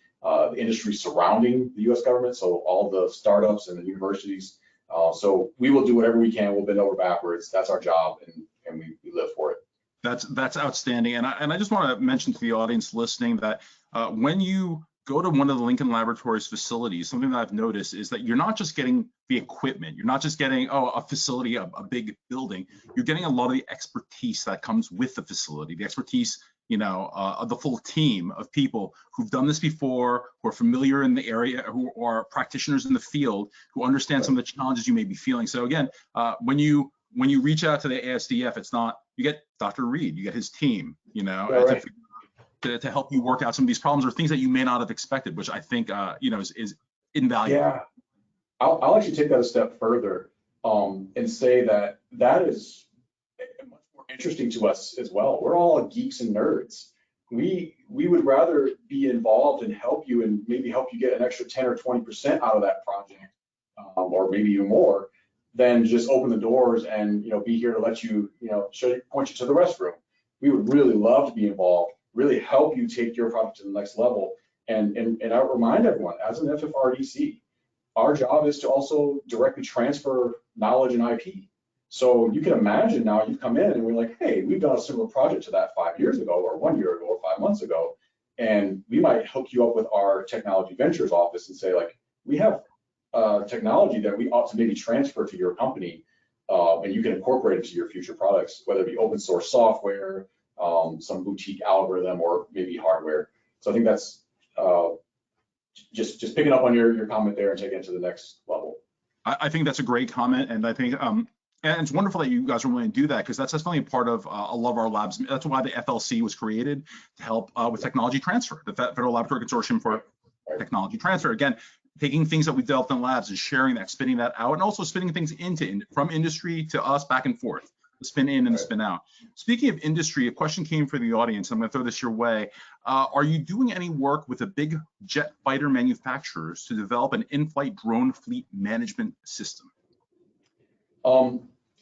industry surrounding the U.S. government. So all the startups and the universities. So we will do whatever we can. We'll bend over backwards. That's our job, and we live for it. That's outstanding. And I just want to mention to the audience listening that when you go to one of the Lincoln Laboratories facilities, something that I've noticed is that you're not just getting the equipment, you're not just getting a facility, a big building, you're getting a lot of the expertise that comes with the facility, the expertise, of the full team of people who've done this before, who are familiar in the area, who are practitioners in the field, who understand some of the challenges you may be feeling. So again, when you reach out to the ASDF, it's not, you get Dr. Reed, you get his team, to help you work out some of these problems or things that you may not have expected, which I think, is invaluable. Yeah, I'll actually take that a step further and say that is much more interesting to us as well. We're all geeks and nerds. We would rather be involved and help you and maybe help you get an extra 10 or 20% out of that project, or maybe even more, than just open the doors and be here to let you point you to the restroom. We would really love to be involved, really help you take your product to the next level. And I remind everyone, as an FFRDC, our job is to also directly transfer knowledge and IP. So you can imagine now you've come in and we're like, hey, we've done a similar project to that 5 years ago or 1 year ago or 5 months ago. And we might hook you up with our technology ventures office and say, like, we have technology that we ought to maybe transfer to your company, and you can incorporate it into your future products, whether it be open source software, some boutique algorithm, or maybe hardware. So I think that's just picking up on your comment there and taking it to the next level. I think that's a great comment, and I think and it's wonderful that you guys are willing to do that, because that's definitely a part of a lot of our labs. That's why the FLC was created, to help with technology transfer, the Federal Laboratory Consortium for Technology Transfer. Again, taking things that we developed in labs and sharing that, spinning that out, and also spinning things from industry to us, back and forth, the spin in and the spin out. Speaking of industry, a question came from the audience. I'm going to throw this your way. Are you doing any work with the big jet fighter manufacturers to develop an in-flight drone fleet management system?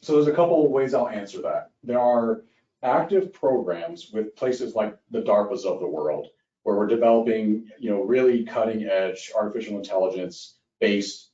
So there's a couple of ways I'll answer that. There are active programs with places like the DARPAs of the world, where we're developing, really cutting edge artificial intelligence based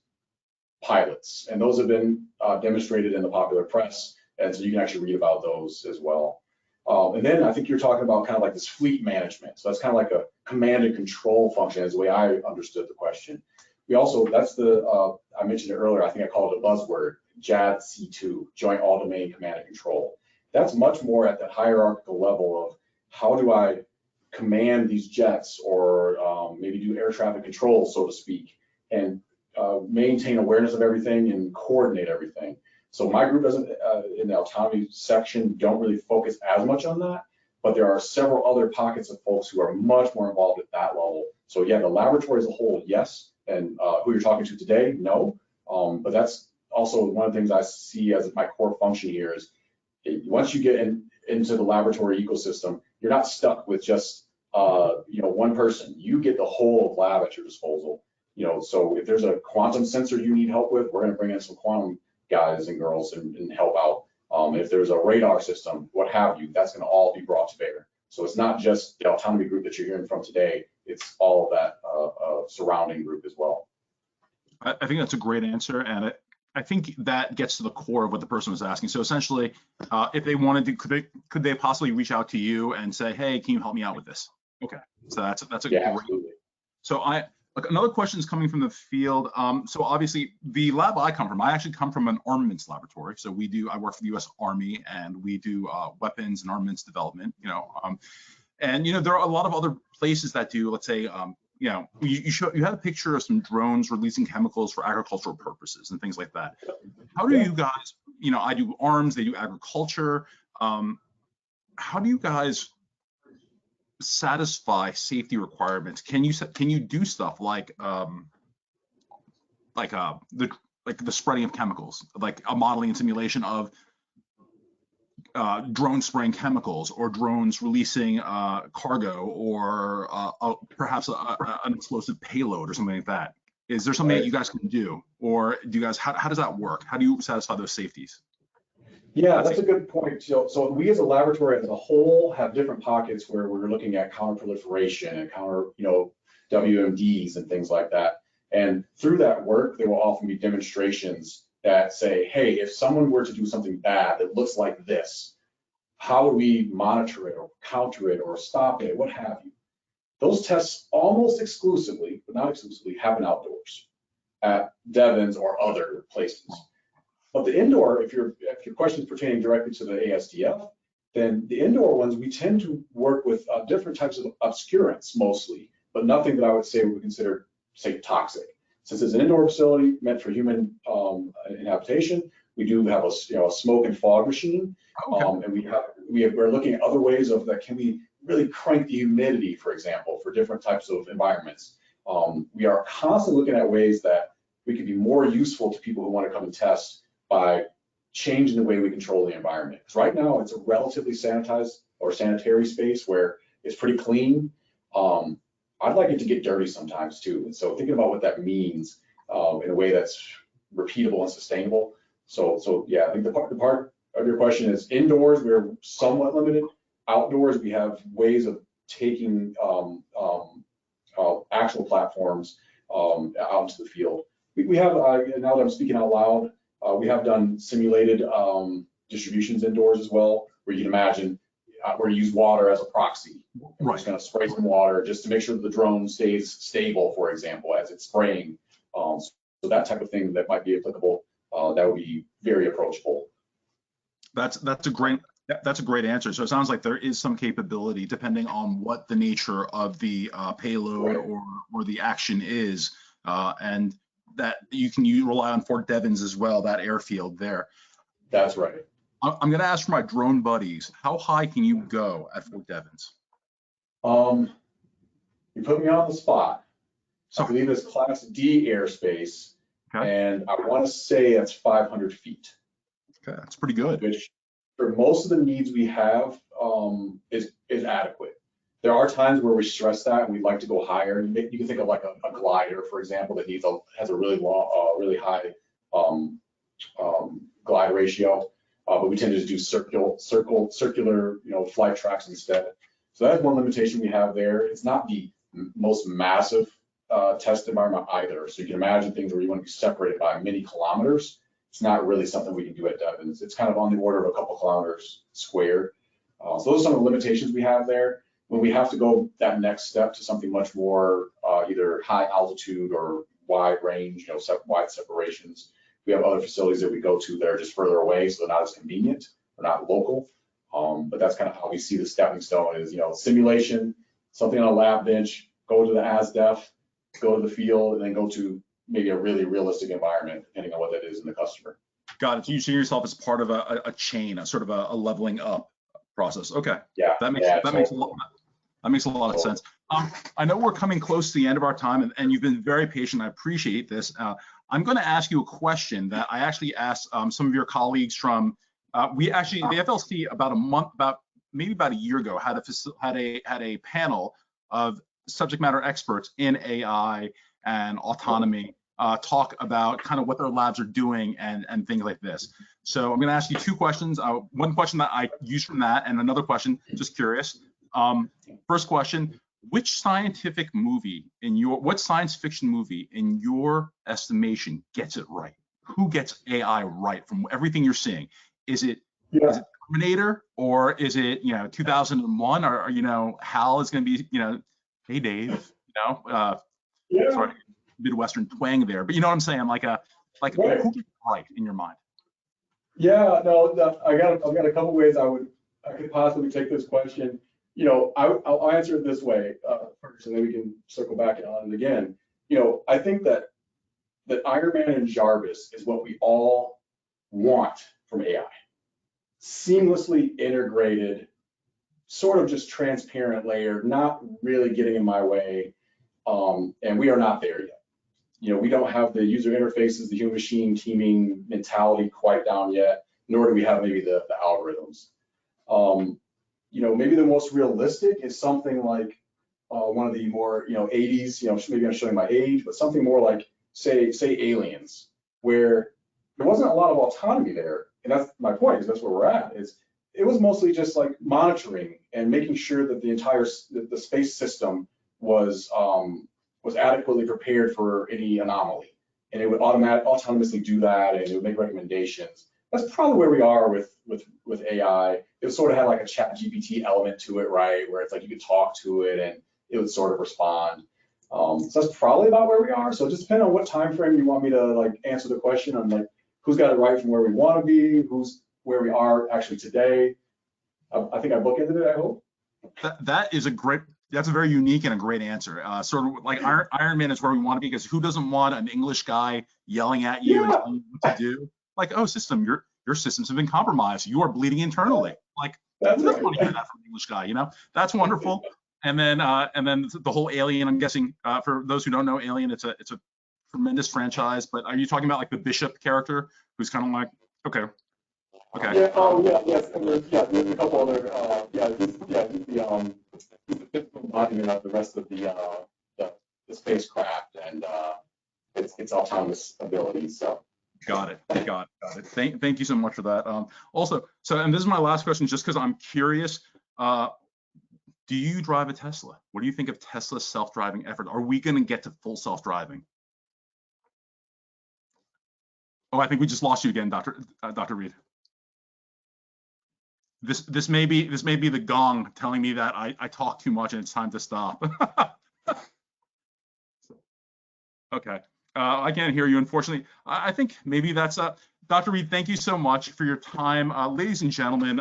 pilots. And those have been demonstrated in the popular press. And so you can actually read about those as well. And then I think you're talking about kind of like this fleet management. So that's kind of like a command and control function, is the way I understood the question. We also, that's the, I mentioned it earlier, I think I called it a buzzword, JADC2, Joint All-Domain Command and Control. That's much more at the hierarchical level of how do I command these jets, or maybe do air traffic control, so to speak, and maintain awareness of everything and coordinate everything. So my group doesn't, in the autonomy section, don't really focus as much on that, but there are several other pockets of folks who are much more involved at that level. So yeah, the laboratory as a whole, yes, and who you're talking to today, no, but that's also one of the things I see as my core function here is, once you get into the laboratory ecosystem, you're not stuck with just one person. You get the whole of lab at your disposal. So if there's a quantum sensor you need help with, we're going to bring in some quantum guys and girls and help out. If there's a radar system, what have you, that's going to all be brought to bear. So it's not just the autonomy group that you're hearing from today, it's all of that surrounding group as well. I think that's a great answer, and I think that gets to the core of what the person was asking. So essentially, if they wanted to, could they possibly reach out to you and say, hey, can you help me out with this? Okay, so that's a great. Absolutely. So another question is coming from the field. So obviously, the lab I come from, I actually come from an armaments laboratory. So I work for the U.S. Army, and we do weapons and armaments development. And there are a lot of other places that do, let's say, you had a picture of some drones releasing chemicals for agricultural purposes and things like that. How do you guys, I do arms, they do agriculture. How do you guys satisfy safety requirements? Can you do stuff like the spreading of chemicals, like a modeling and simulation of drones spraying chemicals, or drones releasing cargo, or perhaps an explosive payload or something like that? Is there something that you guys can do, or do you guys, how does that work? How do you satisfy those safeties? Yeah, that's a good point. So we as a laboratory as a whole have different pockets where we're looking at counterproliferation and counter, WMDs and things like that. And through that work, there will often be demonstrations that say, hey, if someone were to do something bad that looks like this, how do we monitor it or counter it or stop it, what have you? Those tests almost exclusively, but not exclusively, happen outdoors at Devens or other places. But the indoor, if your question is pertaining directly to the ASDF, then the indoor ones, we tend to work with different types of obscurants mostly, but nothing that I would say we would consider, say, toxic. Since it's an indoor facility meant for human inhabitation, we do have a smoke and fog machine, and we're looking at other ways of that. Can we really crank the humidity, for example, for different types of environments? We are constantly looking at ways that we could be more useful to people who want to come and test by changing the way we control the environment. Because right now it's a relatively sanitized or sanitary space where it's pretty clean. I'd like it to get dirty sometimes too. And so thinking about what that means in a way that's repeatable and sustainable. So yeah, I think the part of your question is indoors, we're somewhat limited. Outdoors, we have ways of taking actual platforms out into the field. We have, now that I'm speaking out loud, we have done simulated distributions indoors as well, where you can imagine where you use water as a proxy. We're Right. just going to spray some water just to make sure that the drone stays stable, for example, as it's spraying. So that type of thing that might be applicable, that would be very approachable. That's a great answer. So it sounds like there is some capability depending on what the nature of the payload Right. or the action is, and that you rely on Fort Devens as well, that airfield there. That's right. I'm going to ask for my drone buddies. How high can you go at Fort Devens? You put me on the spot. So I believe it's Class D airspace, okay, and I want to say it's 500 feet, okay, that's pretty good. which for most of the needs we have is adequate. There are times where we stress that and we'd like to go higher. You can think of like a glider, for example, that has a really long, really high glide ratio, but we tend to just do circular, flight tracks instead. So that's one limitation we have there. It's not the most massive test environment either. So you can imagine things where you want to be separated by many kilometers. It's not really something we can do at Devens. It's kind of on the order of a couple kilometers squared. So those are some of the limitations we have there. When we have to go that next step to something much more either high altitude or wide range, wide separations, we have other facilities that we go to that are just further away, so they're not as convenient or not local. But that's kind of how we see the stepping stone is, simulation, something on a lab bench, go to the ASDEF, go to the field, and then go to maybe a really realistic environment, depending on what that is in the customer. Got it. So you see yourself as part of a chain, a sort of a leveling up process. Okay. Yeah. That makes a lot of sense. I know we're coming close to the end of our time, and you've been very patient. I appreciate this. I'm going to ask you a question that I actually asked some of your colleagues from. The FLC maybe about a year ago had a panel of subject matter experts in AI and autonomy talk about kind of what their labs are doing and things like this. So I'm going to ask you two questions. One question that I used from that, and another question, just curious. First question: what science fiction movie in your estimation gets it right? Who gets AI right from everything you're seeing? Is it Terminator, or is it 2001, or Hal is going to be hey Dave, sort of Midwestern twang there, but you know what I'm saying, like Right. Who gets it right in your mind? Yeah, no, I've got a couple ways I could possibly take this question. I'll answer it this way first, and then we can circle back on it again. I think that Iron Man and Jarvis is what we all want from AI. Seamlessly integrated, sort of just transparent layer, not really getting in my way, and we are not there yet. We don't have the user interfaces, the human machine teaming mentality quite down yet, nor do we have maybe the algorithms. Maybe the most realistic is something like one of the more 80s, maybe I'm showing my age, but something more like say Aliens, where there wasn't a lot of autonomy there. And that's my point, is that's where we're at. It was mostly just like monitoring and making sure that the entire the space system was adequately prepared for any anomaly, and it would autonomously do that, and it would make recommendations. That's probably where we are with AI. It sort of had like a ChatGPT element to it, right? Where it's like you could talk to it and it would sort of respond. So that's probably about where we are. So it just depends on what time frame you want me to like answer the question on, like who's got it right from where we want to be, who's where we are actually today. I think I bookended it, I hope. That's a very unique and a great answer. Sort of like Iron Man is where we want to be, because who doesn't want an English guy yelling at you and telling you what to do? Like, oh, your systems have been compromised. You are bleeding internally. Like, who doesn't want to hear that from an English guy? That's wonderful. And then the whole Alien. I'm guessing for those who don't know Alien, it's a tremendous franchise. But are you talking about like the Bishop character, who's kind of like, okay. Yeah. Oh, yeah. Yes. And there's a couple other. He's the physical embodiment of the rest of the spacecraft and its autonomous abilities. So. Got it. Thank you so much for that. Also, and this is my last question, just because I'm curious. Do you drive a Tesla? What do you think of Tesla's self-driving effort? Are we going to get to full self-driving? Oh, I think we just lost you again, Dr. Reed. This may be the gong telling me that I talk too much and it's time to stop. Okay. I can't hear you, unfortunately. I think maybe that's Dr. Reed, thank you so much for your time. Ladies and gentlemen,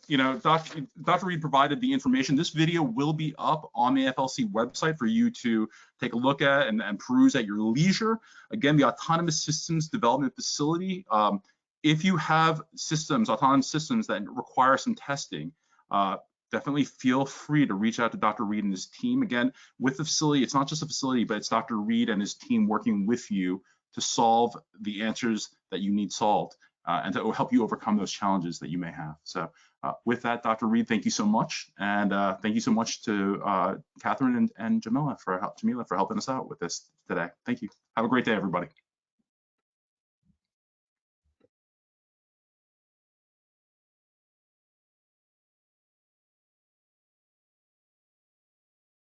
you know, Dr. Reed provided the information. This video will be up on the AFL-CIO website for you to take a look at and peruse at your leisure. Again, the Autonomous Systems Development Facility, if you have autonomous systems that require some testing, definitely feel free to reach out to Dr. Reed and his team. Again, with the facility, it's not just a facility, but it's Dr. Reed and his team working with you to solve the answers that you need solved and to help you overcome those challenges that you may have. So with that, Dr. Reed, thank you so much. And thank you so much to Catherine and Jamila for helping us out with this today. Thank you. Have a great day, everybody.